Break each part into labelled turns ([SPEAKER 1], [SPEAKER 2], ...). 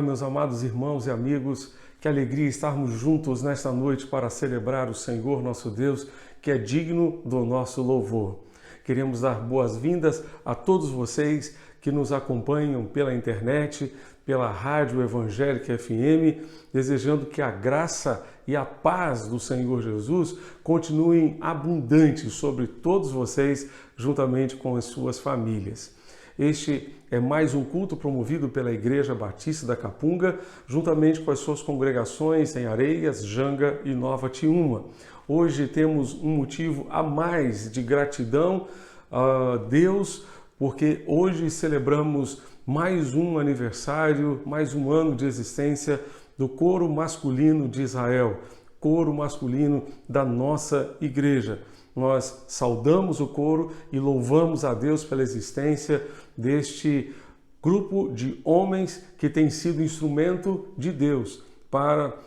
[SPEAKER 1] meus amados irmãos e amigos, que alegria estarmos juntos nesta noite para celebrar o Senhor nosso Deus, que é digno do nosso louvor. Queremos dar boas-vindas a todos vocês que nos acompanham pela internet, pela Rádio Evangélica FM, desejando que a graça e a paz do Senhor Jesus continuem abundantes sobre todos vocês, juntamente com as suas famílias. Este é mais um culto promovido pela Igreja Batista da Capunga, juntamente com as suas congregações em Areias, Janga e Nova Tiúma. Hoje temos um motivo a mais de gratidão a Deus, porque hoje celebramos mais um aniversário, mais um ano de existência do coro masculino de Israel, coro masculino da nossa igreja. Nós saudamos o coro e louvamos a Deus pela existência deste grupo de homens que tem sido instrumento de Deus para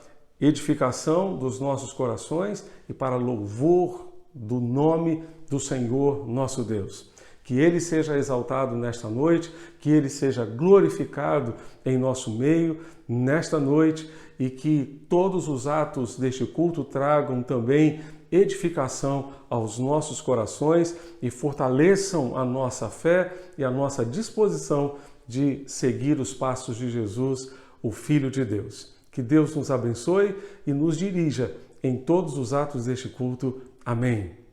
[SPEAKER 1] edificação dos nossos corações e para louvor do nome do Senhor nosso Deus. Que Ele seja exaltado nesta noite, que Ele seja glorificado em nosso meio nesta noite e que todos os atos deste culto tragam também edificação aos nossos corações e fortaleçam a nossa fé e a nossa disposição de seguir os passos de Jesus, o Filho de Deus. Que Deus nos abençoe e nos dirija em todos os atos deste culto. Amém.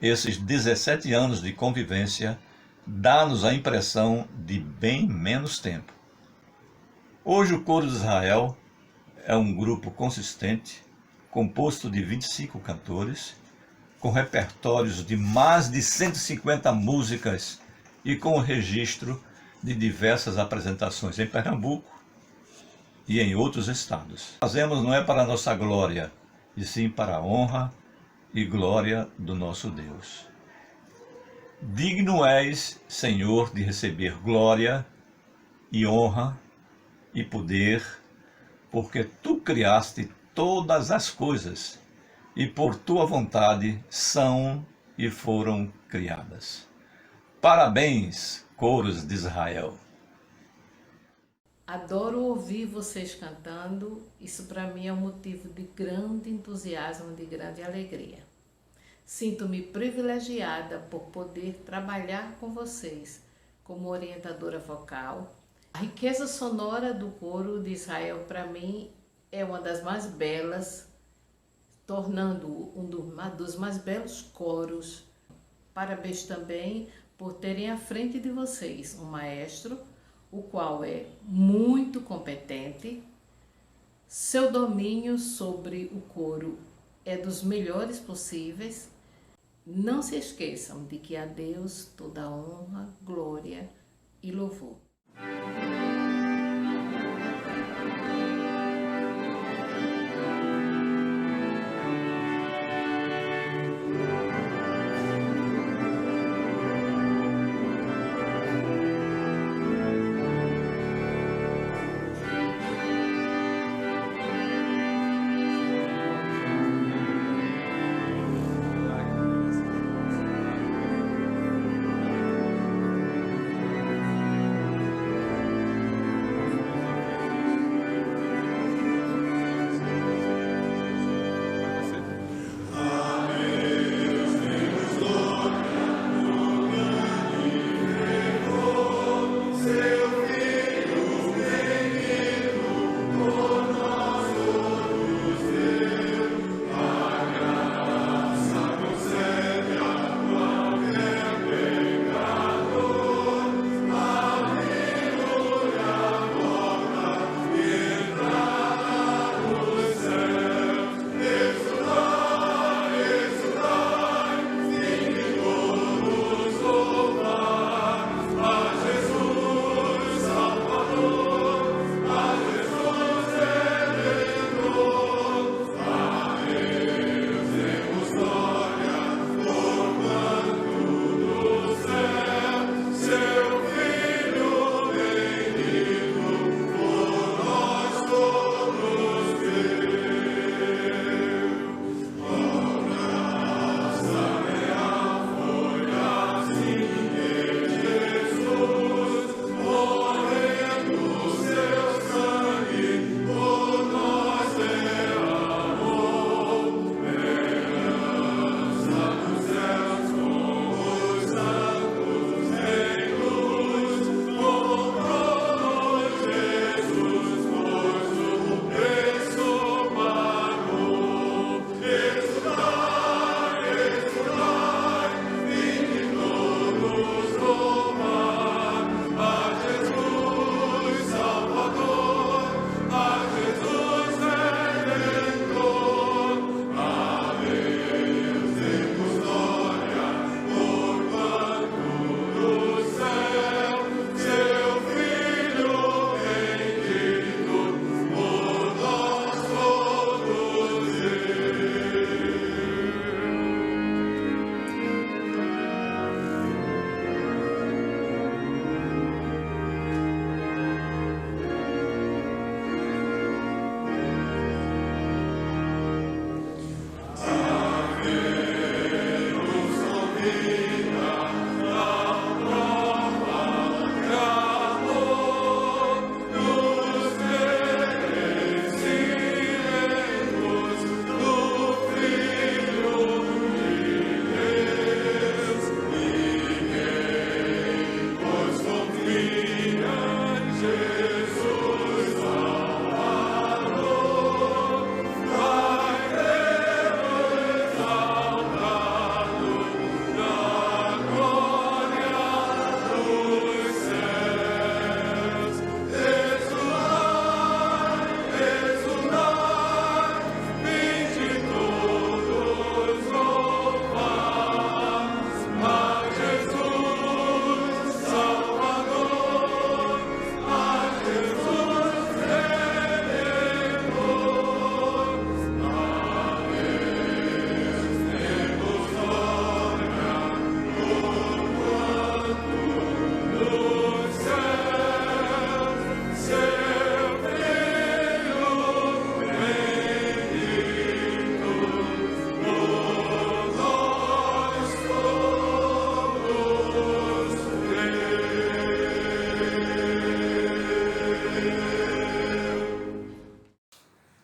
[SPEAKER 2] esses 17 anos de convivência dá-nos a impressão de bem menos tempo. Hoje o Coro de Israel é um grupo consistente, composto de 25 cantores, com repertórios de mais de 150 músicas e com o registro de diversas apresentações em Pernambuco e em outros estados. Fazemos não é para a nossa glória, e sim para a honra e glória do nosso Deus. Digno és, Senhor, de receber glória e honra e poder, porque tu criaste todas as coisas e por tua vontade são e foram criadas. Parabéns, coros de Israel.
[SPEAKER 3] Adoro ouvir vocês cantando, isso para mim é um motivo de grande entusiasmo, de grande alegria. Sinto-me privilegiada por poder trabalhar com vocês como orientadora vocal. A riqueza sonora do Coro de Israel para mim é uma das mais belas, tornando um dos mais belos coros. Parabéns também por terem à frente de vocês um maestro, o qual é muito competente. Seu domínio sobre o coro é dos melhores possíveis. Não se esqueçam de que a Deus toda honra, glória e louvor.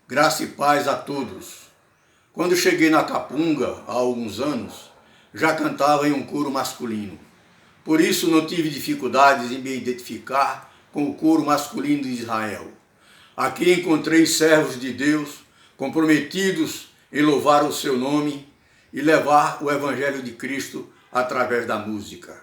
[SPEAKER 4] Graça e paz a todos. Quando cheguei na Capunga, há alguns anos, já cantava em um coro masculino. Por isso não tive dificuldades em me identificar com o coro masculino de Israel. Aqui encontrei servos de Deus comprometidos em louvar o seu nome e levar o Evangelho de Cristo através da música.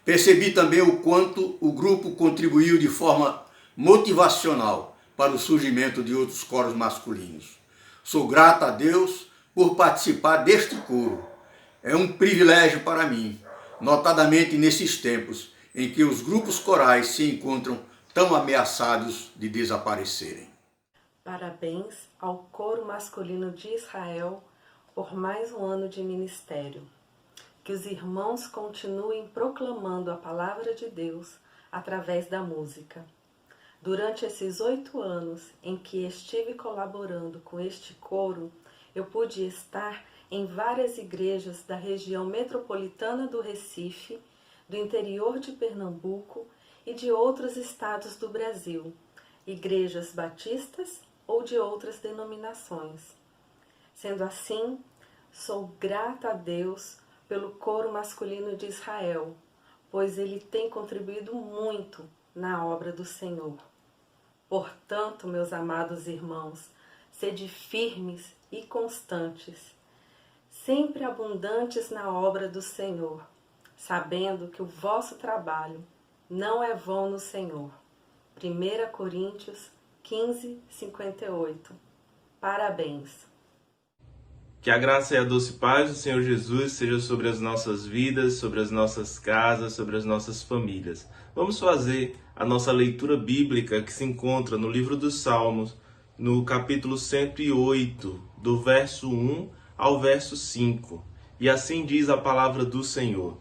[SPEAKER 4] Percebi também o quanto o grupo contribuiu de forma motivacional para o surgimento de outros coros masculinos. Sou grato a Deus por participar deste coro. É um privilégio para mim, notadamente nesses tempos em que os grupos corais se encontram tão ameaçados de desaparecerem.
[SPEAKER 5] Parabéns ao coro masculino de Israel por mais um ano de ministério. Que os irmãos continuem proclamando a palavra de Deus através da música. Durante esses 8 anos em que estive colaborando com este coro, eu pude estar em várias igrejas da região metropolitana do Recife, do interior de Pernambuco e de outros estados do Brasil, igrejas batistas ou de outras denominações. Sendo assim, sou grata a Deus pelo coro masculino de Israel, pois ele tem contribuído muito na obra do Senhor. Portanto, meus amados irmãos, sede firmes e constantes, sempre abundantes na obra do Senhor, sabendo que o vosso trabalho não é vão no Senhor. 1 Coríntios 15, 58. Parabéns!
[SPEAKER 6] Que a graça e a doce paz do Senhor Jesus seja sobre as nossas vidas, sobre as nossas casas, sobre as nossas famílias. Vamos fazer a nossa leitura bíblica que se encontra no livro dos Salmos, no capítulo 108, do verso 1 ao verso 5. E assim diz a palavra do Senhor.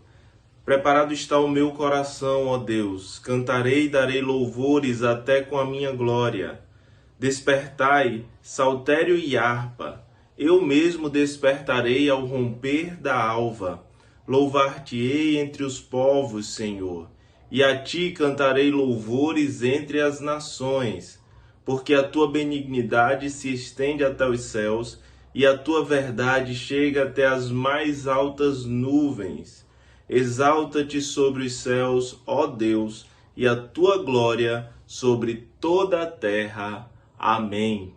[SPEAKER 6] Preparado está o meu coração, ó Deus, cantarei e darei louvores até com a minha glória. Despertai, saltério e harpa, eu mesmo despertarei ao romper da alva. Louvar-te-ei entre os povos, Senhor, e a ti cantarei louvores entre as nações, porque a tua benignidade se estende até os céus, e a tua verdade chega até as mais altas nuvens. Exalta-te sobre os céus, ó Deus, e a tua glória sobre toda a terra. Amém.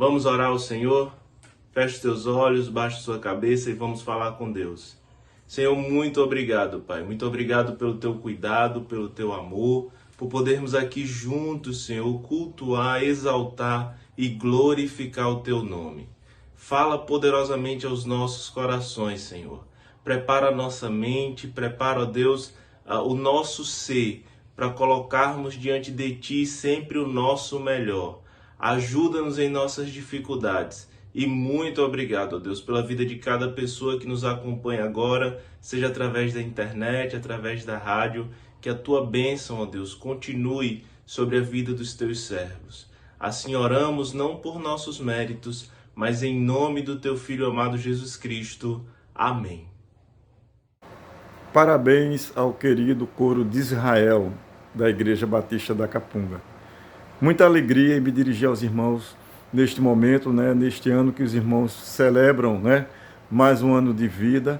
[SPEAKER 6] Vamos orar ao Senhor? Feche teus olhos, baixe sua cabeça e vamos falar com Deus. Senhor, muito obrigado, Pai. Muito obrigado pelo teu cuidado, pelo teu amor, por podermos aqui juntos, Senhor, cultuar, exaltar e glorificar o teu nome. Fala poderosamente aos nossos corações, Senhor. Prepara a nossa mente, prepara, ó Deus, o nosso ser para colocarmos diante de Ti sempre o nosso melhor. Ajuda-nos em nossas dificuldades. E muito obrigado, ó Deus, pela vida de cada pessoa que nos acompanha agora, seja através da internet, através da rádio, que a Tua bênção, ó Deus, continue sobre a vida dos Teus servos. Assim oramos não por nossos méritos, mas em nome do Teu Filho amado Jesus Cristo. Amém.
[SPEAKER 7] Parabéns ao querido coro de Israel, da Igreja Batista da Capunga. Muita alegria em me dirigir aos irmãos neste momento, neste ano que os irmãos celebram, mais um ano de vida.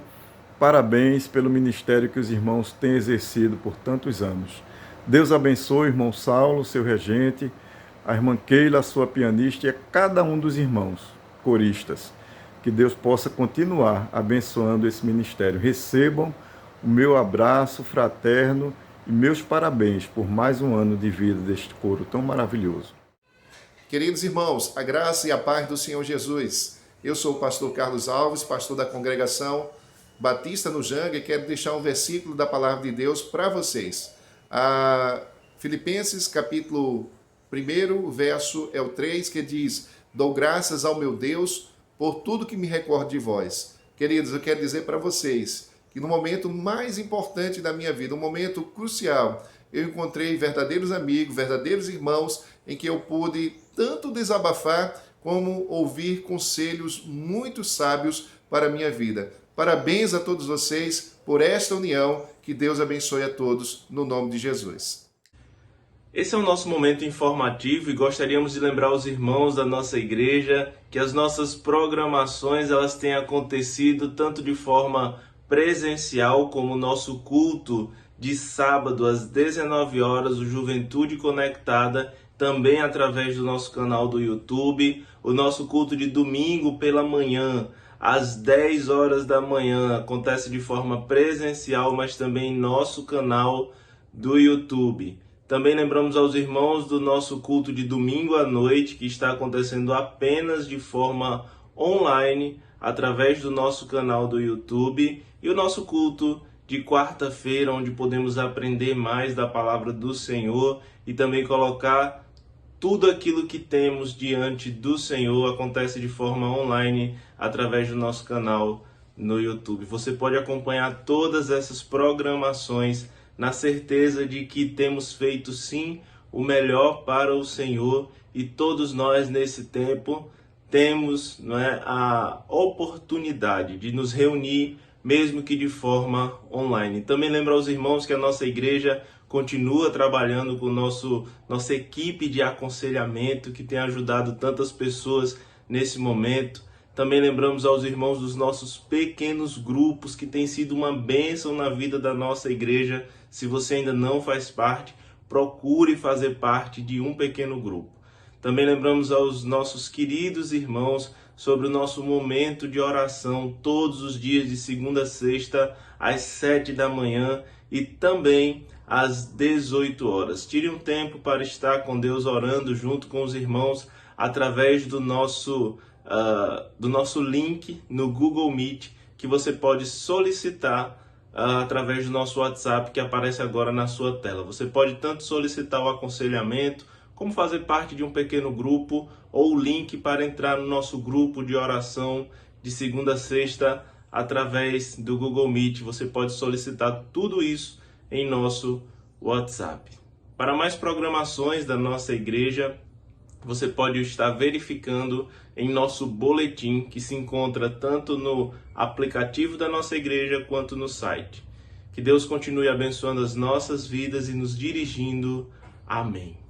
[SPEAKER 7] Parabéns pelo ministério que os irmãos têm exercido por tantos anos. Deus abençoe o irmão Saulo, seu regente, a irmã Keila, sua pianista, e a cada um dos irmãos coristas. Que Deus possa continuar abençoando esse ministério. Recebam o meu abraço fraterno e meus parabéns por mais um ano de vida deste coro tão maravilhoso.
[SPEAKER 8] Queridos irmãos, a graça e a paz do Senhor Jesus. Eu sou o pastor Carlos Alves, pastor da congregação Batista no Janga, e quero deixar um versículo da palavra de Deus para vocês. Filipenses, capítulo 1, verso é o 3, que diz: dou graças ao meu Deus por tudo que me recordo de vós. Queridos, eu quero dizer para vocês que no momento mais importante da minha vida, um momento crucial, eu encontrei verdadeiros amigos, verdadeiros irmãos, em que eu pude tanto desabafar como ouvir conselhos muito sábios para a minha vida. Parabéns a todos vocês por esta união, que Deus abençoe a todos, no nome de Jesus.
[SPEAKER 6] Esse é o nosso momento informativo e gostaríamos de lembrar os irmãos da nossa igreja que as nossas programações elas têm acontecido tanto de forma presencial como o nosso culto de sábado às 19 horas, o Juventude Conectada, também através do nosso canal do YouTube, o nosso culto de domingo pela manhã, às 10 horas da manhã, acontece de forma presencial, mas também em nosso canal do YouTube. Também lembramos aos irmãos do nosso culto de domingo à noite, que está acontecendo apenas de forma online, através do nosso canal do YouTube, e o nosso culto de quarta-feira, onde podemos aprender mais da palavra do Senhor e também colocar tudo aquilo que temos diante do Senhor, acontece de forma online através do nosso canal no YouTube. Você pode acompanhar todas essas programações na certeza de que temos feito sim o melhor para o Senhor, e todos nós nesse tempo temos a oportunidade de nos reunir, mesmo que de forma online. Também lembro aos irmãos que a nossa igreja continua trabalhando com nossa equipe de aconselhamento, que tem ajudado tantas pessoas nesse momento. Também lembramos aos irmãos dos nossos pequenos grupos, que tem sido uma bênção na vida da nossa igreja. Se você ainda não faz parte, procure fazer parte de um pequeno grupo. Também lembramos aos nossos queridos irmãos sobre o nosso momento de oração todos os dias de segunda a sexta às 7 da manhã e também às 18 horas. Tire um tempo para estar com Deus orando junto com os irmãos através do nosso link no Google Meet, que você pode solicitar através do nosso WhatsApp, que aparece agora na sua tela. Você pode tanto solicitar o aconselhamento, como fazer parte de um pequeno grupo, ou o link para entrar no nosso grupo de oração de segunda a sexta através do Google Meet. Você pode solicitar tudo isso em nosso WhatsApp. Para mais programações da nossa igreja, você pode estar verificando em nosso boletim, que se encontra tanto no aplicativo da nossa igreja quanto no site. Que Deus continue abençoando as nossas vidas e nos dirigindo. Amém.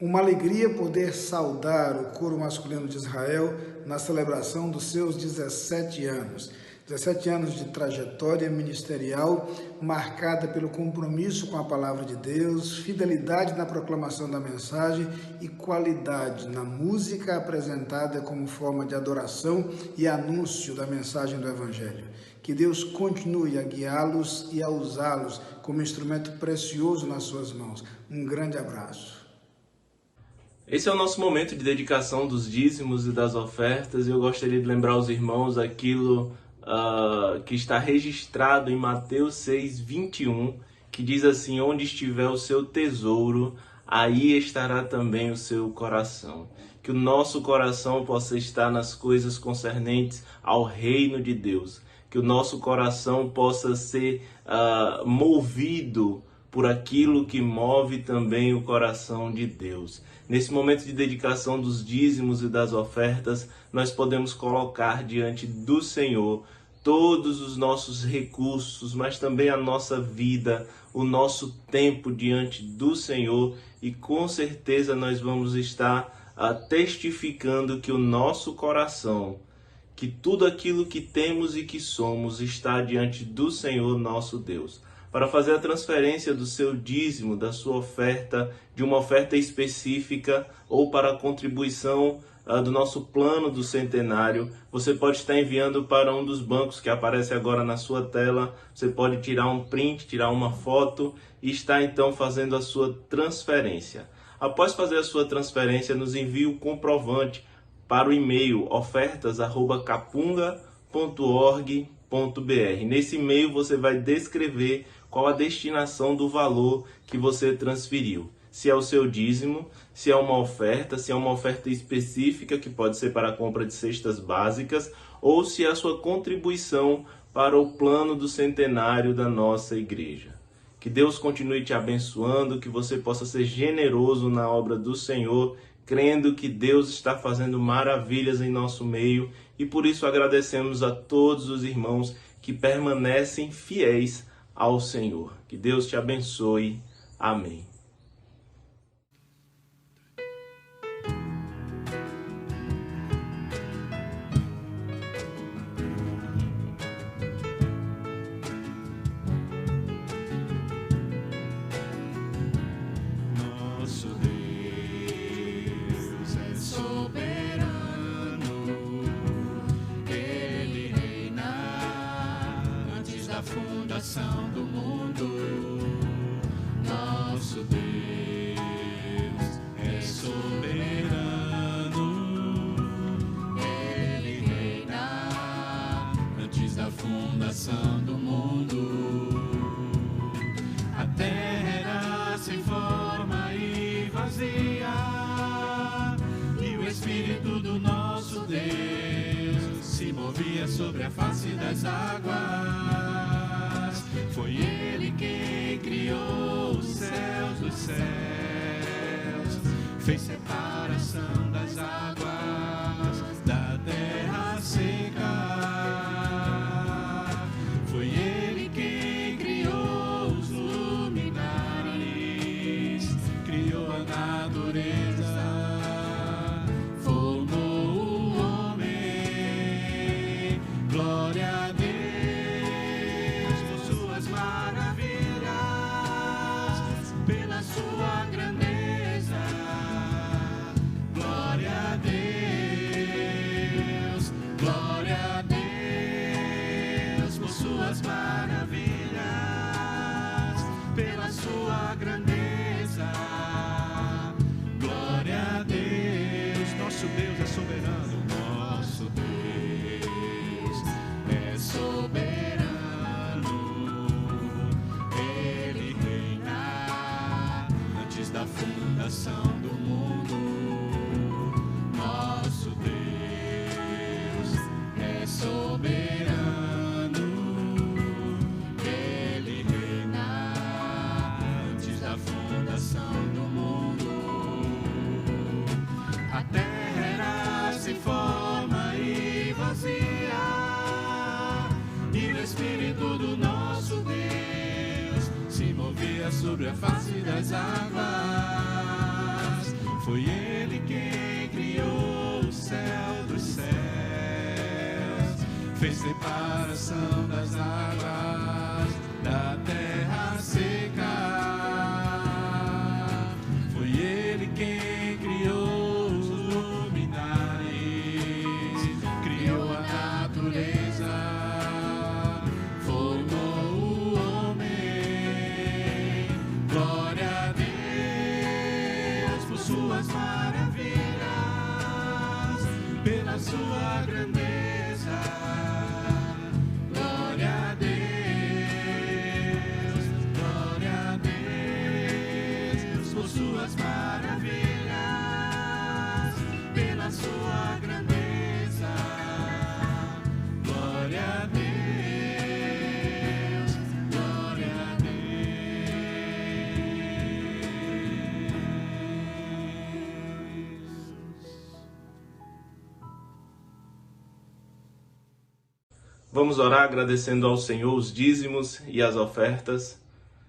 [SPEAKER 9] Uma alegria poder saudar o coro masculino de Israel na celebração dos seus 17 anos. 17 anos de trajetória ministerial marcada pelo compromisso com a palavra de Deus, fidelidade na proclamação da mensagem e qualidade na música apresentada como forma de adoração e anúncio da mensagem do Evangelho. Que Deus continue a guiá-los e a usá-los como instrumento precioso nas suas mãos. Um grande abraço.
[SPEAKER 6] Esse é o nosso momento de dedicação dos dízimos e das ofertas, e eu gostaria de lembrar aos irmãos aquilo que está registrado em Mateus 6:21, que diz assim: onde estiver o seu tesouro, aí estará também o seu coração. Que o nosso coração possa estar nas coisas concernentes ao reino de Deus, que o nosso coração possa ser movido por aquilo que move também o coração de Deus. Nesse momento de dedicação dos dízimos e das ofertas, nós podemos colocar diante do Senhor todos os nossos recursos, mas também a nossa vida, o nosso tempo diante do Senhor, e com certeza nós vamos estar testificando que o nosso coração, que tudo aquilo que temos e que somos está diante do Senhor nosso Deus. Para fazer a transferência do seu dízimo, da sua oferta, de uma oferta específica, ou para a contribuição do nosso plano do centenário, você pode estar enviando para um dos bancos que aparece agora na sua tela. Você pode tirar um print, tirar uma foto e estar então fazendo a sua transferência. Após fazer a sua transferência, nos envie o comprovante para o e-mail ofertas@capunga.org.br. Nesse e-mail você vai descrever qual a destinação do valor que você transferiu. Se é o seu dízimo, se é uma oferta específica, que pode ser para a compra de cestas básicas, ou se é a sua contribuição para o plano do centenário da nossa igreja. Que Deus continue te abençoando, que você possa ser generoso na obra do Senhor, crendo que Deus está fazendo maravilhas em nosso meio, e por isso agradecemos a todos os irmãos que permanecem fiéis ao Senhor. Que Deus te abençoe. Amém.
[SPEAKER 10] Nosso Deus é soberano, Ele reina antes da fundação do mundo. Nosso Deus é soberano, Ele reina antes da fundação do mundo. A terra era sem forma e vazia, e o Espírito do nosso Deus se movia sobre a face das águas. Foi Ele quem criou os céus dos céus, fez separação das águas da terra seca. Foi Ele quem criou os luminares, criou a natureza, formou o homem. Glória a Deus por suas maravilhas, pela sua grandeza. Glória a Deus, glória a Deus por suas maravilhas, pela sua grandeza. Glória a Deus, nosso Deus é soberano, nosso Deus é soberano, Ele reina antes da fundação do mundo. Nosso Deus é soberano, Ele reina antes da fundação do mundo. A terra era sem forma e vazia, e o Espírito do nosso Deus se movia sobre a face das águas. Foi Ele quem criou o céu dos céus, fez separação das águas da terra seca. Foi Ele quem criou os luminares, criou a natureza, formou o homem. Glória a Deus por suas maravilhas, pela sua grandeza. Glória a Deus por suas maravilhas, pela sua grandeza. Glória a Deus, glória a
[SPEAKER 6] Vamos orar agradecendo ao Senhor os dízimos e as ofertas.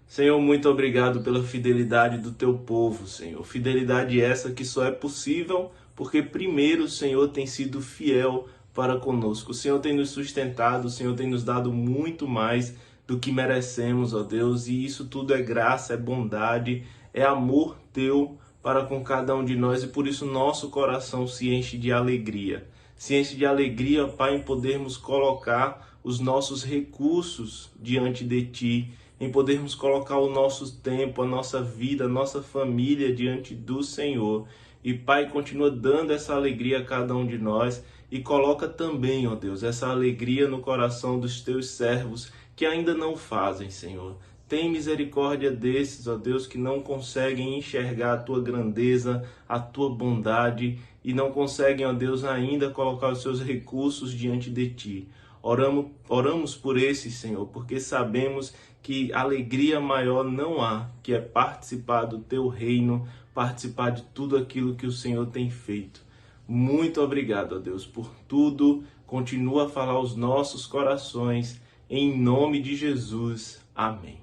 [SPEAKER 6] Senhor, muito obrigado pela fidelidade do teu povo, Senhor. Fidelidade essa que só é possível porque primeiro o Senhor tem sido fiel para conosco. O Senhor tem nos sustentado, o Senhor tem nos dado muito mais do que merecemos, ó Deus. E isso tudo é graça, é bondade, é amor teu para com cada um de nós. E por isso nosso coração se enche de alegria. Se enche de alegria, Pai, em podermos colocar os nossos recursos diante de Ti, em podermos colocar o nosso tempo, a nossa vida, a nossa família diante do Senhor. E, Pai, continua dando essa alegria a cada um de nós e coloca também, ó Deus, essa alegria no coração dos Teus servos que ainda não fazem, Senhor. Tem misericórdia desses, ó Deus, que não conseguem enxergar a Tua grandeza, a Tua bondade e não conseguem, ó Deus, ainda colocar os seus recursos diante de Ti. Oramos por esses, Senhor, porque sabemos que alegria maior não há, que é participar do Teu reino, participar de tudo aquilo que o Senhor tem feito. Muito obrigado, ó Deus, por tudo. Continua a falar aos nossos corações, em nome de Jesus. Amém.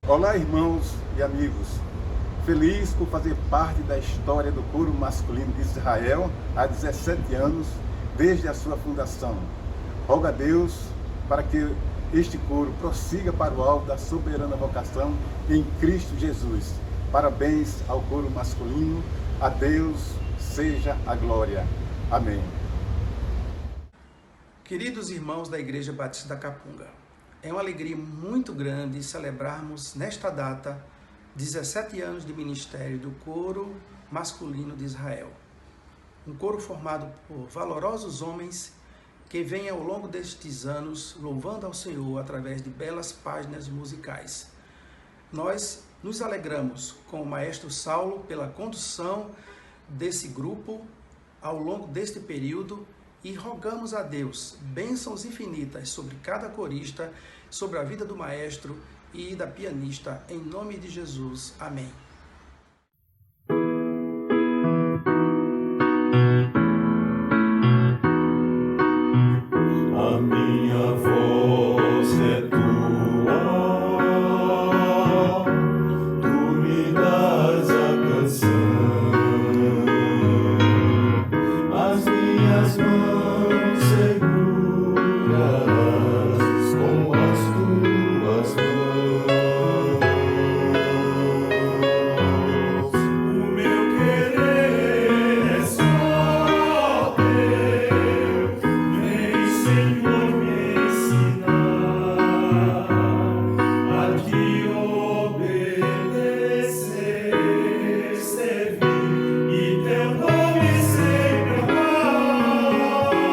[SPEAKER 7] Olá, irmãos e amigos. Feliz por fazer parte da história do coro masculino de Israel há 17 anos, desde a sua fundação. Rogo a Deus para que este coro prossiga para o alvo da soberana vocação em Cristo Jesus. Parabéns ao coro masculino. A Deus seja a glória. Amém.
[SPEAKER 9] Queridos irmãos da Igreja Batista da Capunga, é uma alegria muito grande celebrarmos nesta data 17 anos de ministério do coro masculino de Israel. Um coro formado por valorosos homens que vêm ao longo destes anos louvando ao Senhor através de belas páginas musicais. Nós nos alegramos com o maestro Saulo pela condução desse grupo ao longo deste período e rogamos a Deus bênçãos infinitas sobre cada corista, sobre a vida do maestro e da pianista, em nome de Jesus. Amém.
[SPEAKER 10] A minha voz é tua, tu me dás a canção, as minhas mãos seguras com as tuas mãos. O meu querer é só teu, vem Senhor me ensinar a te obedecer, servir e teu nome sempre amar.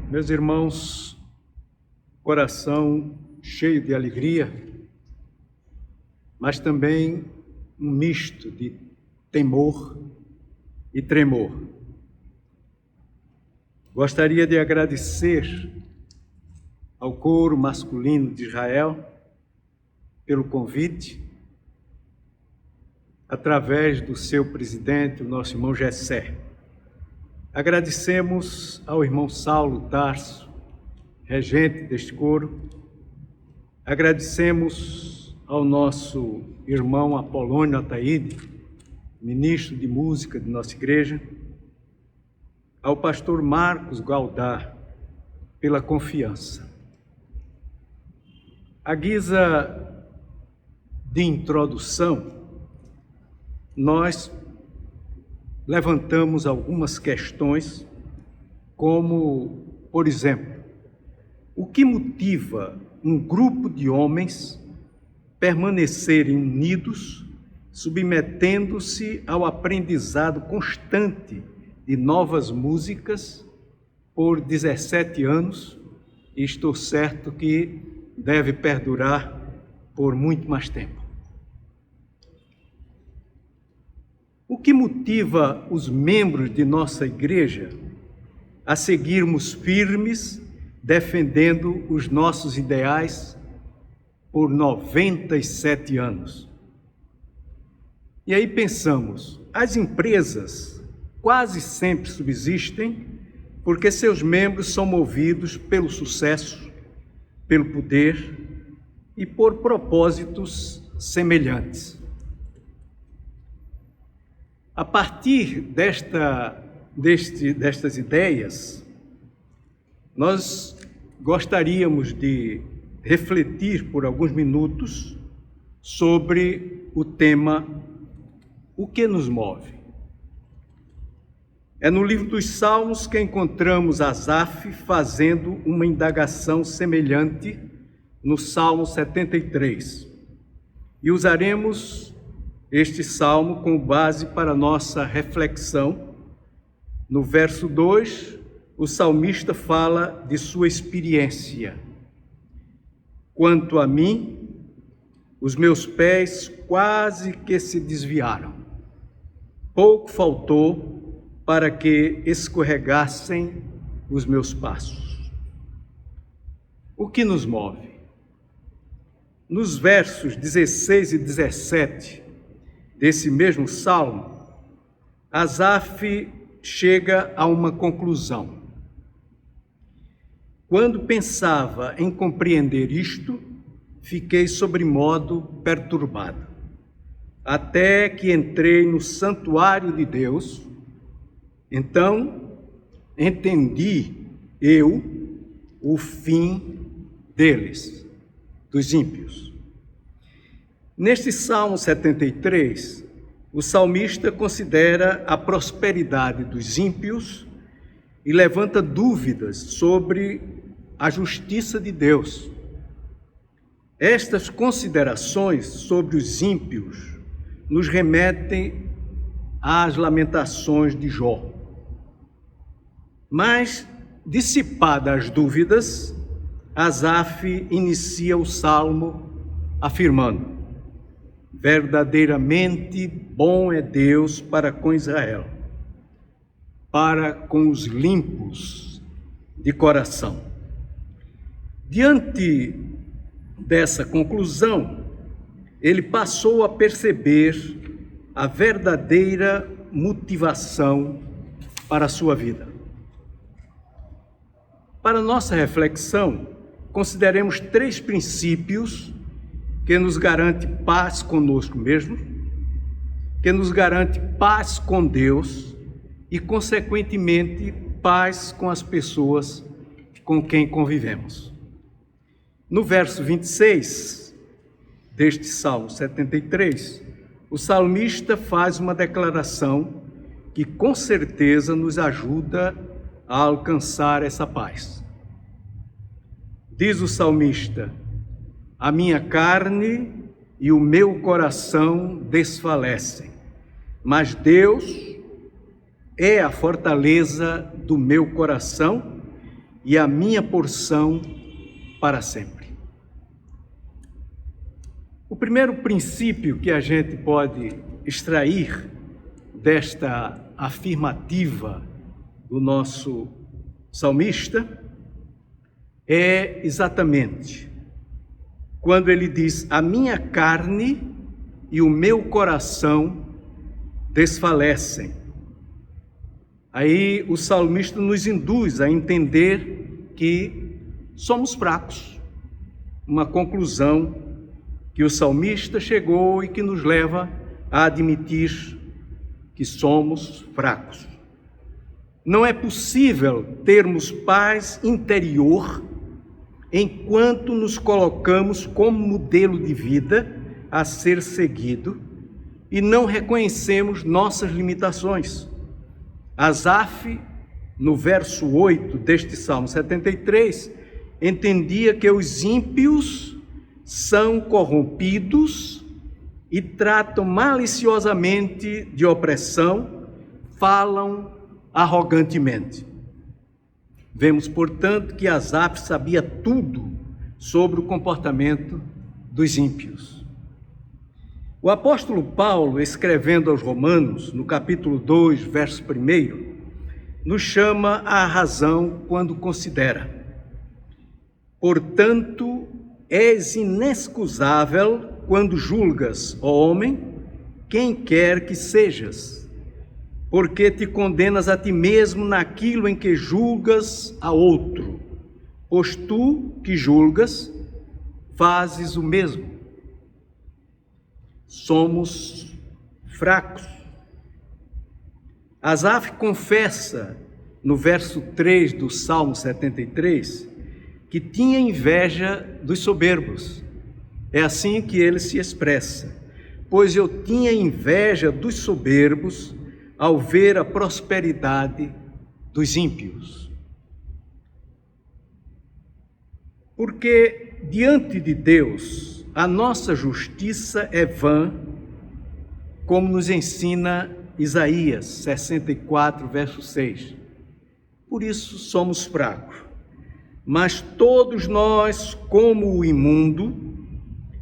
[SPEAKER 11] Meus irmãos, coração cheio de alegria, mas também um misto de temor e tremor. Gostaria de agradecer ao coro masculino de Israel pelo convite, através do seu presidente, o nosso irmão Gessé. Agradecemos ao irmão Saulo Tarso, regente deste coro. Agradecemos ao nosso irmão Apolônio Ataíde, ministro de música de nossa igreja, ao pastor Marcos Galdar, pela confiança. À guisa de introdução, nós levantamos algumas questões, como, por exemplo, o que motiva um grupo de homens permanecerem unidos, submetendo-se ao aprendizado constante de novas músicas por 17 anos, e estou certo que deve perdurar por muito mais tempo. O que motiva os membros de nossa igreja a seguirmos firmes, defendendo os nossos ideais por 97 anos? E aí pensamos, as empresas quase sempre subsistem porque seus membros são movidos pelo sucesso, pelo poder e por propósitos semelhantes. A partir destas ideias, nós gostaríamos de refletir por alguns minutos sobre o tema O que nos move? É no livro dos Salmos que encontramos Asaf fazendo uma indagação semelhante no Salmo 73. E usaremos este salmo como base para nossa reflexão. No verso 2, o salmista fala de sua experiência. Quanto a mim, os meus pés quase que se desviaram. Pouco faltou para que escorregassem os meus passos. O que nos move? Nos versos 16 e 17 desse mesmo salmo, Asaf chega a uma conclusão. Quando pensava em compreender isto, fiquei sobremodo perturbado, até que entrei no santuário de Deus. Então entendi eu o fim deles, dos ímpios. Neste Salmo 73, o salmista considera a prosperidade dos ímpios e levanta dúvidas sobre a justiça de Deus. Estas considerações sobre os ímpios nos remetem às lamentações de Jó. Mas, dissipadas as dúvidas, Asaf inicia o salmo afirmando: verdadeiramente bom é Deus para com Israel, para com os limpos de coração. Diante dessa conclusão, ele passou a perceber a verdadeira motivação para a sua vida. Para nossa reflexão, consideremos 3 princípios que nos garante paz conosco mesmo, que nos garante paz com Deus e, consequentemente, paz com as pessoas com quem convivemos. No verso 26 deste Salmo 73, o salmista faz uma declaração que com certeza nos ajuda a alcançar essa paz. Diz o salmista: a minha carne e o meu coração desfalecem, mas Deus é a fortaleza do meu coração e a minha porção para sempre. O primeiro princípio que a gente pode extrair desta afirmativa do nosso salmista é exatamente quando ele diz: a minha carne e o meu coração desfalecem. Aí o salmista nos induz a entender que somos fracos. Uma conclusão que o salmista chegou e que nos leva a admitir que somos fracos. Não é possível termos paz interior enquanto nos colocamos como modelo de vida a ser seguido e não reconhecemos nossas limitações. Asaf, no verso 8 deste Salmo 73, entendia que os ímpios são corrompidos e tratam maliciosamente de opressão, falam arrogantemente. Vemos, portanto, que Asaf sabia tudo sobre o comportamento dos ímpios. O apóstolo Paulo, escrevendo aos Romanos, no capítulo 2, verso 1, nos chama à razão quando considera: portanto, és inexcusável quando julgas, ó homem, quem quer que sejas, porque te condenas a ti mesmo naquilo em que julgas a outro, pois tu que julgas, fazes o mesmo. Somos fracos. Asaf confessa, no verso 3 do Salmo 73, que tinha inveja dos soberbos. É assim que ele se expressa: pois eu tinha inveja dos soberbos ao ver a prosperidade dos ímpios. Porque diante de Deus a nossa justiça é vã, como nos ensina Isaías 64, verso 6. Por isso somos fracos. Mas todos nós, como o imundo,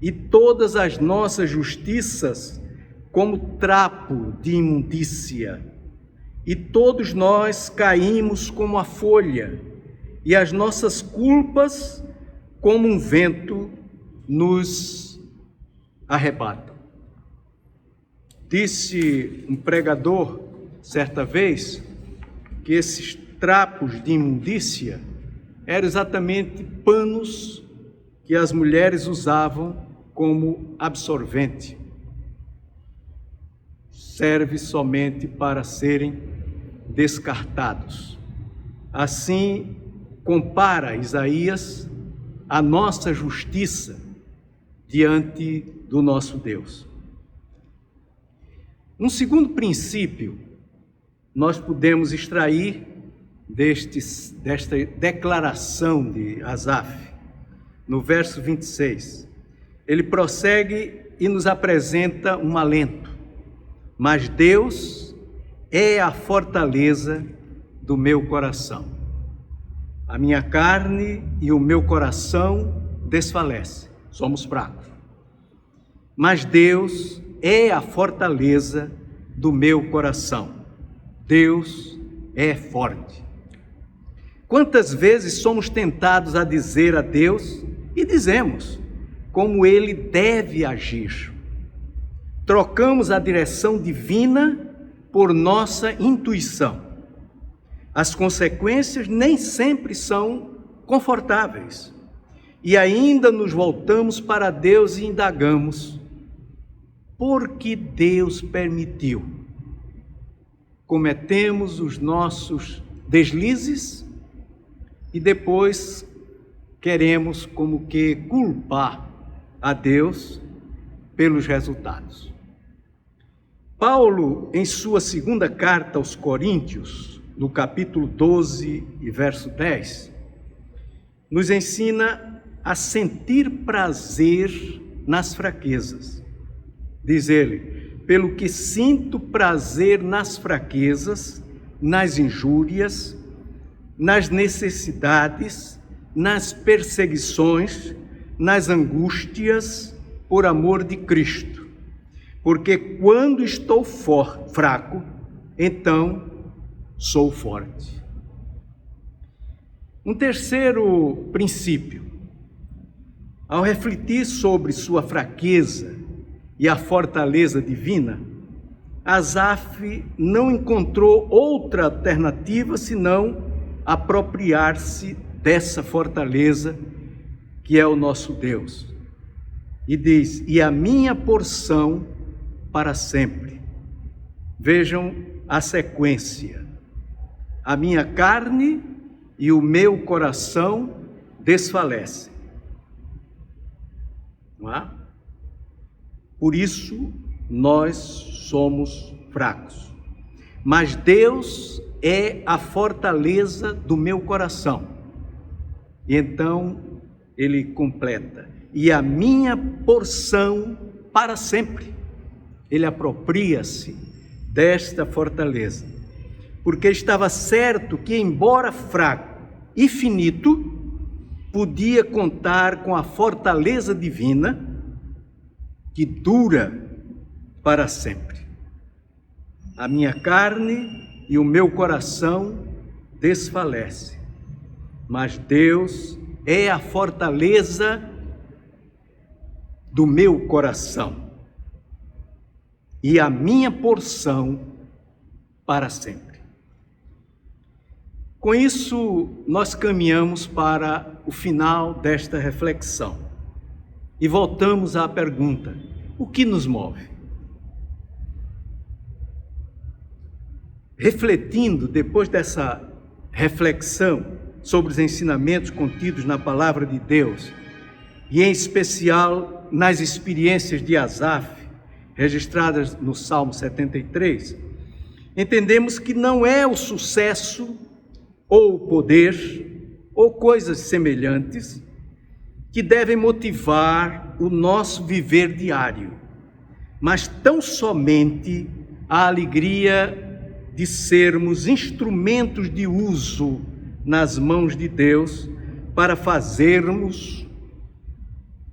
[SPEAKER 11] e todas as nossas justiças como trapo de imundícia, e todos nós caímos como a folha, e as nossas culpas como um vento nos arrebatam. Disse um pregador certa vez que esses trapos de imundícia eram exatamente panos que as mulheres usavam como absorvente. Serve somente para serem descartados. Assim, compara Isaías a nossa justiça diante do nosso Deus. Um segundo princípio nós podemos extrair desta declaração de Asaf, no verso 26. Ele prossegue e nos apresenta um alento: mas Deus é a fortaleza do meu coração. A minha carne e o meu coração desfalecem. Somos fracos. Mas Deus é a fortaleza do meu coração. Deus é forte. Quantas vezes somos tentados a dizer a Deus, e dizemos, como Ele deve agir. Trocamos a direção divina por nossa intuição. As consequências nem sempre são confortáveis. E ainda nos voltamos para Deus e indagamos: por que Deus permitiu? Cometemos os nossos deslizes e depois queremos como que culpar a Deus pelos resultados. Paulo, em sua segunda carta aos Coríntios, no capítulo 12 e verso 10, nos ensina a sentir prazer nas fraquezas. Diz ele: pelo que sinto prazer nas fraquezas, nas injúrias, nas necessidades, nas perseguições, nas angústias, por amor de Cristo. Porque quando estou fraco, então sou forte. Um terceiro princípio. Ao refletir sobre sua fraqueza e a fortaleza divina, Asaf não encontrou outra alternativa senão apropriar-se dessa fortaleza que é o nosso Deus. E diz: e a minha porção para sempre. Vejam a sequência. A minha carne e o meu coração desfalecem. Não é? Por isso nós somos fracos. Mas Deus é a fortaleza do meu coração. E então ele completa: e a minha porção para sempre. Ele apropria-se desta fortaleza, porque estava certo que, embora fraco e finito, podia contar com a fortaleza divina que dura para sempre. A minha carne e o meu coração desfalecem, mas Deus é a fortaleza do meu coração e a minha porção para sempre. Com isso, nós caminhamos para o final desta reflexão e voltamos à pergunta: o que nos move? Refletindo, depois dessa reflexão sobre os ensinamentos contidos na Palavra de Deus, e em especial nas experiências de Asaf, registradas no Salmo 73, entendemos que não é o sucesso ou o poder ou coisas semelhantes que devem motivar o nosso viver diário, mas tão somente a alegria de sermos instrumentos de uso nas mãos de Deus para fazermos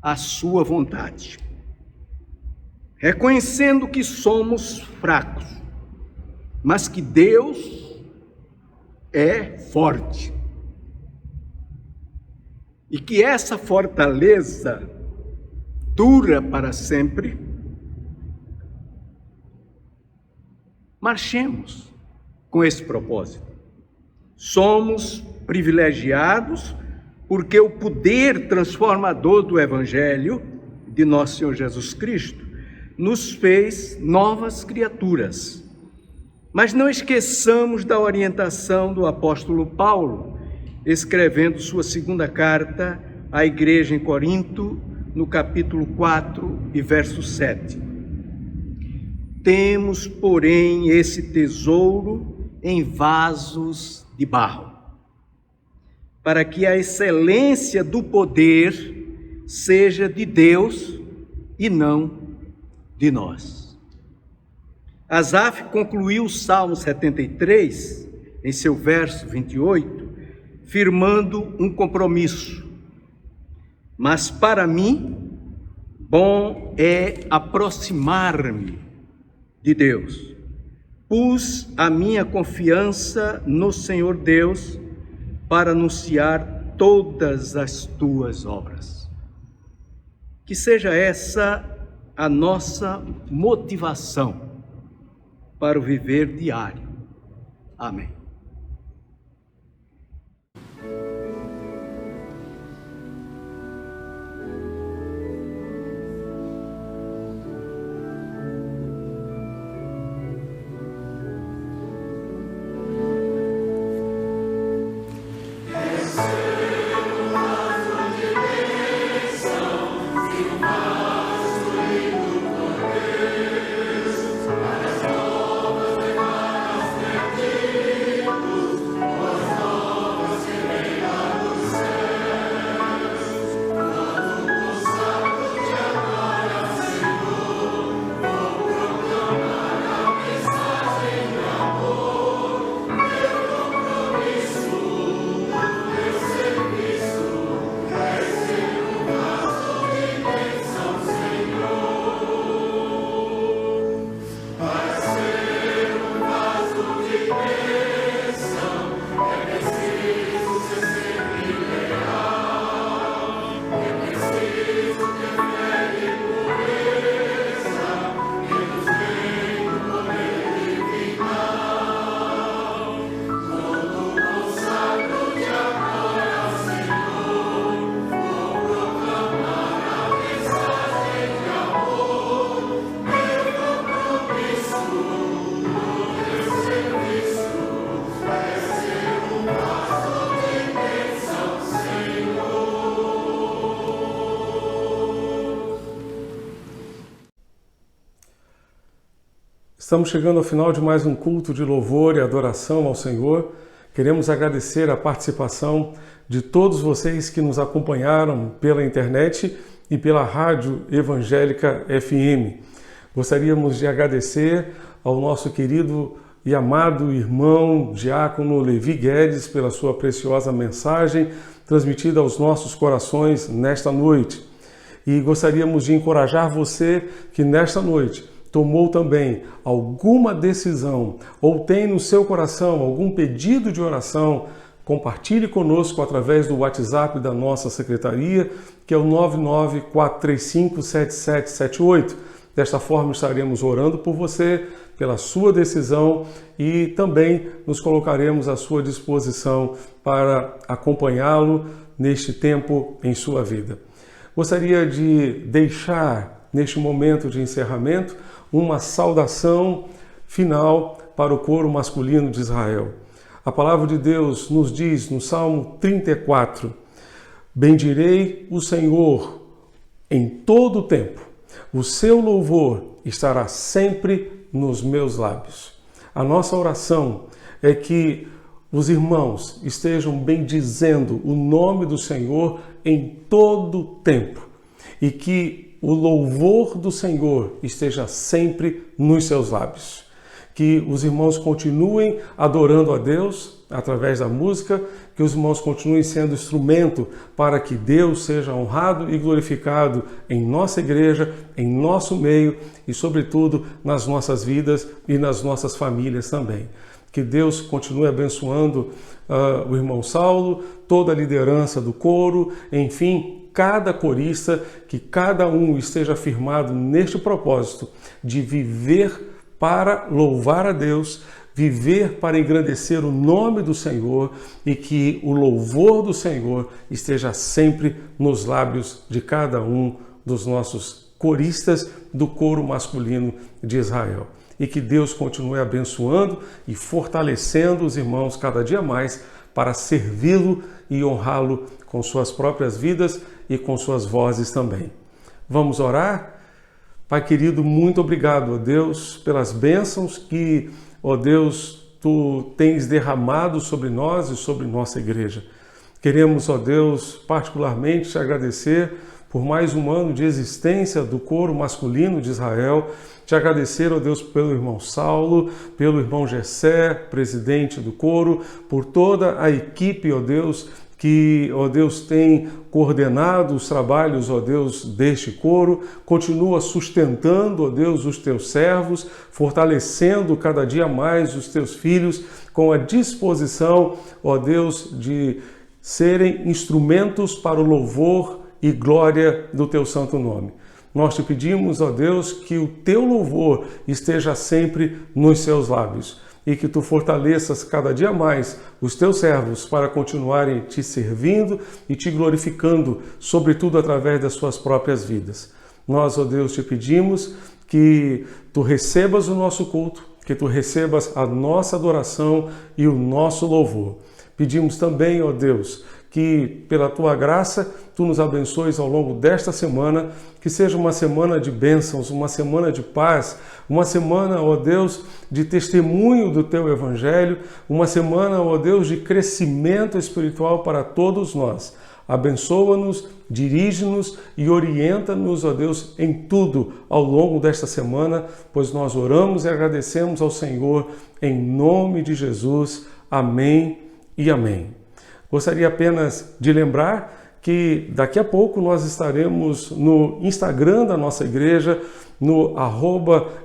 [SPEAKER 11] a sua vontade. Reconhecendo que somos fracos, mas que Deus é forte. E que essa fortaleza dura para sempre. Marchemos com esse propósito. Somos privilegiados porque o poder transformador do Evangelho de nosso Senhor Jesus Cristo nos fez novas criaturas. Mas não esqueçamos da orientação do apóstolo Paulo, escrevendo sua segunda carta à igreja em Corinto, no capítulo 4 e verso 7. Temos, porém, esse tesouro em vasos de barro, para que a excelência do poder seja de Deus e não de nós. Asaf concluiu o Salmo 73, em seu verso 28, firmando um compromisso. Mas para mim, bom é aproximar-me de Deus. Pus a minha confiança no Senhor Deus para anunciar todas as tuas obras. Que seja essa a nossa motivação para o viver diário. Amém.
[SPEAKER 10] Para
[SPEAKER 1] Estamos chegando ao final de mais um culto de louvor e adoração ao Senhor. Queremos agradecer a participação de todos vocês que nos acompanharam pela internet e pela Rádio Evangélica FM. Gostaríamos de agradecer ao nosso querido e amado irmão diácono Levi Guedes pela sua preciosa mensagem transmitida aos nossos corações nesta noite. E gostaríamos de encorajar você que nesta noite tomou também alguma decisão ou tem no seu coração algum pedido de oração, compartilhe conosco através do WhatsApp da nossa secretaria, que é o 994357778. Desta forma estaremos orando por você, pela sua decisão e também nos colocaremos à sua disposição para acompanhá-lo neste tempo em sua vida. Gostaria de deixar neste momento de encerramento uma saudação final para o coro masculino de Israel. A palavra de Deus nos diz no Salmo 34: bendirei o Senhor em todo o tempo, o seu louvor estará sempre nos meus lábios. A nossa oração é que os irmãos estejam bendizendo o nome do Senhor em todo o tempo e que o louvor do Senhor esteja sempre nos seus lábios. Que os irmãos continuem adorando a Deus através da música, que os irmãos continuem sendo instrumento para que Deus seja honrado e glorificado em nossa igreja, em nosso meio e, sobretudo, nas nossas vidas e nas nossas famílias também. Que Deus continue abençoando o irmão Saulo, toda a liderança do coro, enfim, cada corista, que cada um esteja firmado neste propósito de viver para louvar a Deus, viver para engrandecer o nome do Senhor e que o louvor do Senhor esteja sempre nos lábios de cada um dos nossos coristas do coro masculino de Israel. E que Deus continue abençoando e fortalecendo os irmãos cada dia mais para servi-lo e honrá-lo com suas próprias vidas e com suas vozes também. Vamos orar? Pai querido, muito obrigado, ó Deus, pelas bênçãos que, ó Deus, Tu tens derramado sobre nós e sobre nossa igreja. Queremos, ó Deus, particularmente te agradecer por mais um ano de existência do coro masculino de Israel. Te agradecer, ó Deus, pelo irmão Saulo, pelo irmão Gessé, presidente do coro, por toda a equipe, ó Deus, que, ó Deus, tem coordenado os trabalhos, ó Deus, deste coro. Continua sustentando, ó Deus, os teus servos, fortalecendo cada dia mais os teus filhos com a disposição, ó Deus, de serem instrumentos para o louvor e glória do teu santo nome. Nós te pedimos, ó Deus, que o teu louvor esteja sempre nos seus lábios e que tu fortaleças cada dia mais os teus servos para continuarem te servindo e te glorificando, sobretudo através das suas próprias vidas. Nós, ó Deus, te pedimos que tu recebas o nosso culto, que tu recebas a nossa adoração e o nosso louvor. Pedimos também, ó Deus, que pela tua graça tu nos abençoes ao longo desta semana, que seja uma semana de bênçãos, uma semana de paz, uma semana, ó Deus, de testemunho do teu evangelho, uma semana, ó Deus, de crescimento espiritual para todos nós. Abençoa-nos, dirige-nos e orienta-nos, ó Deus, em tudo ao longo desta semana, pois nós oramos e agradecemos ao Senhor em nome de Jesus. Amém e amém. Gostaria apenas de lembrar que daqui a pouco nós estaremos no Instagram da nossa igreja, no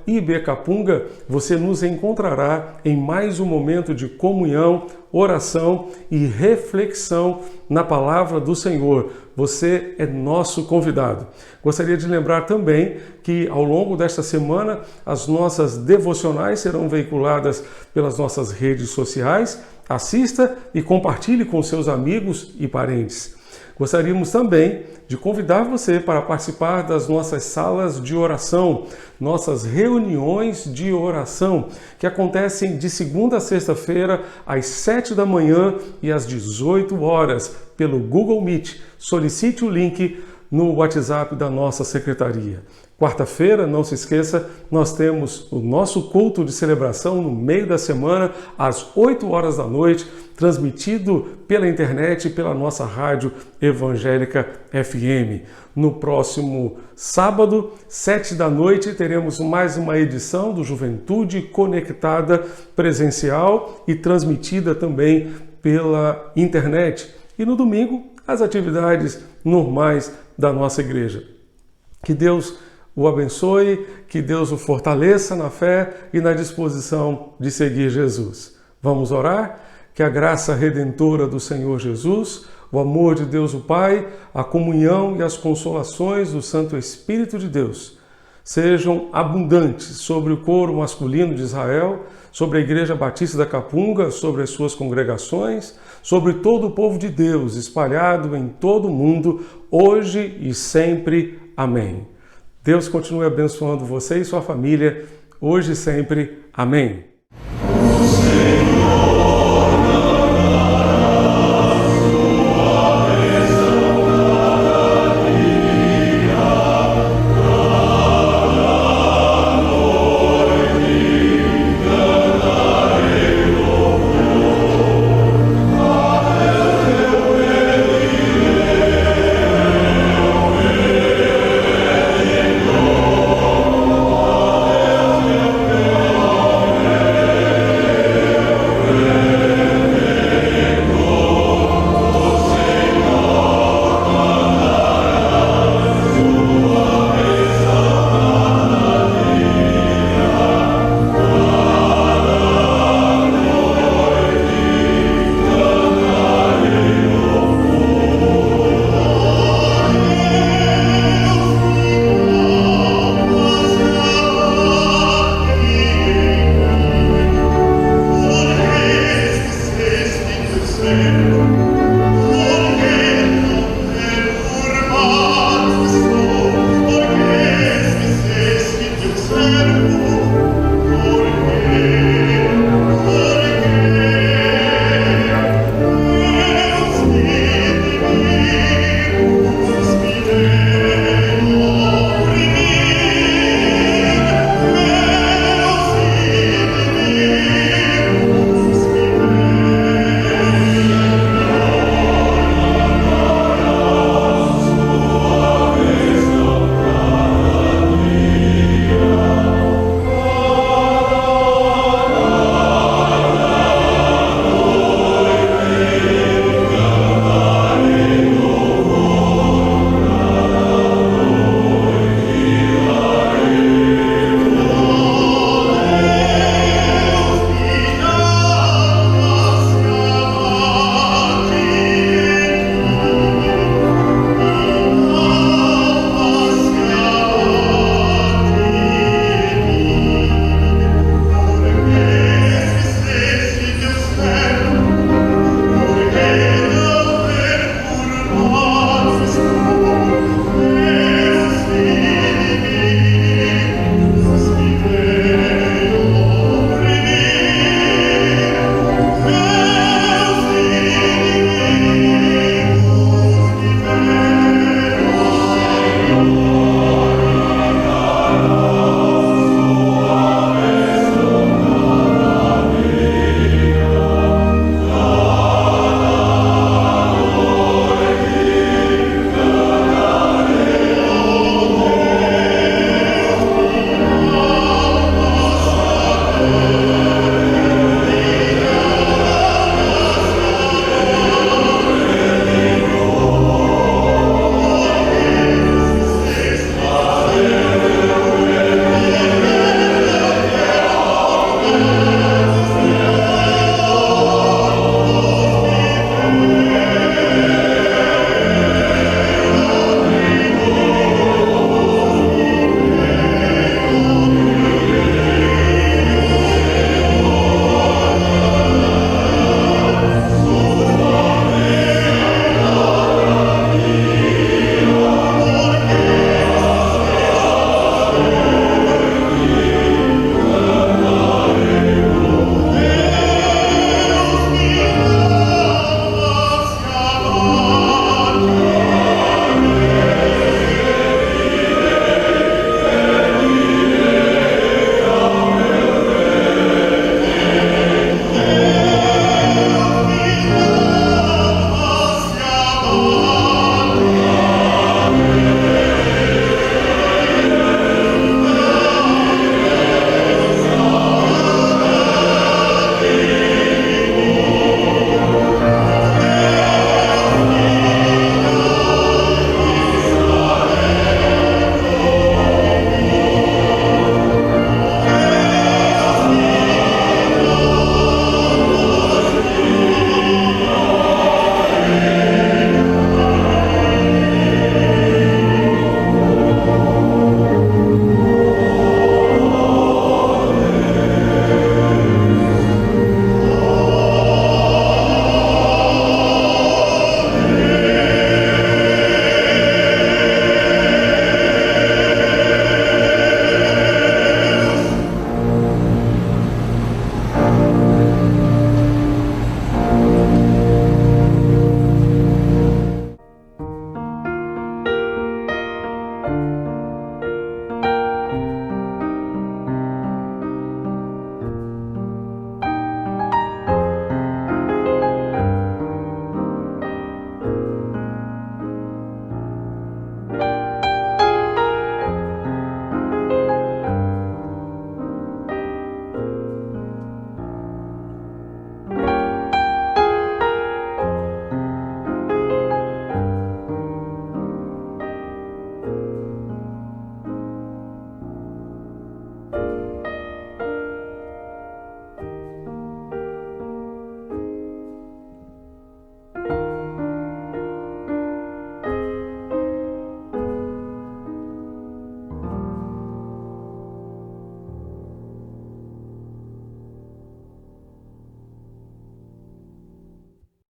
[SPEAKER 1] @ibcapunga. Você nos encontrará em mais um momento de comunhão, oração e reflexão na palavra do Senhor. Você é nosso convidado. Gostaria de lembrar também que ao longo desta semana as nossas devocionais serão veiculadas pelas nossas redes sociais. Assista e compartilhe com seus amigos e parentes. Gostaríamos também de convidar você para participar das nossas salas de oração, nossas reuniões de oração, que acontecem de segunda a sexta-feira, às 7 da manhã e às 18 horas, pelo Google Meet. Solicite o link no WhatsApp da nossa secretaria. Quarta-feira, não se esqueça, nós temos o nosso culto de celebração no meio da semana, às 8 horas da noite, transmitido pela internet e pela nossa rádio evangélica FM. No próximo sábado, 7 da noite, teremos mais uma edição do Juventude Conectada presencial e transmitida também pela internet. E no domingo, as atividades normais da nossa igreja. Que Deus o abençoe, que Deus o fortaleça na fé e na disposição de seguir Jesus. Vamos orar? Que a graça redentora do Senhor Jesus, o amor de Deus o Pai, a comunhão e as consolações do Santo Espírito de Deus sejam abundantes sobre o coro masculino de Israel, sobre a Igreja Batista da Capunga, sobre as suas congregações, sobre todo o povo de Deus espalhado em todo o mundo, hoje e sempre. Amém. Deus continue abençoando você e sua família, hoje e sempre. Amém.
[SPEAKER 10] Amen.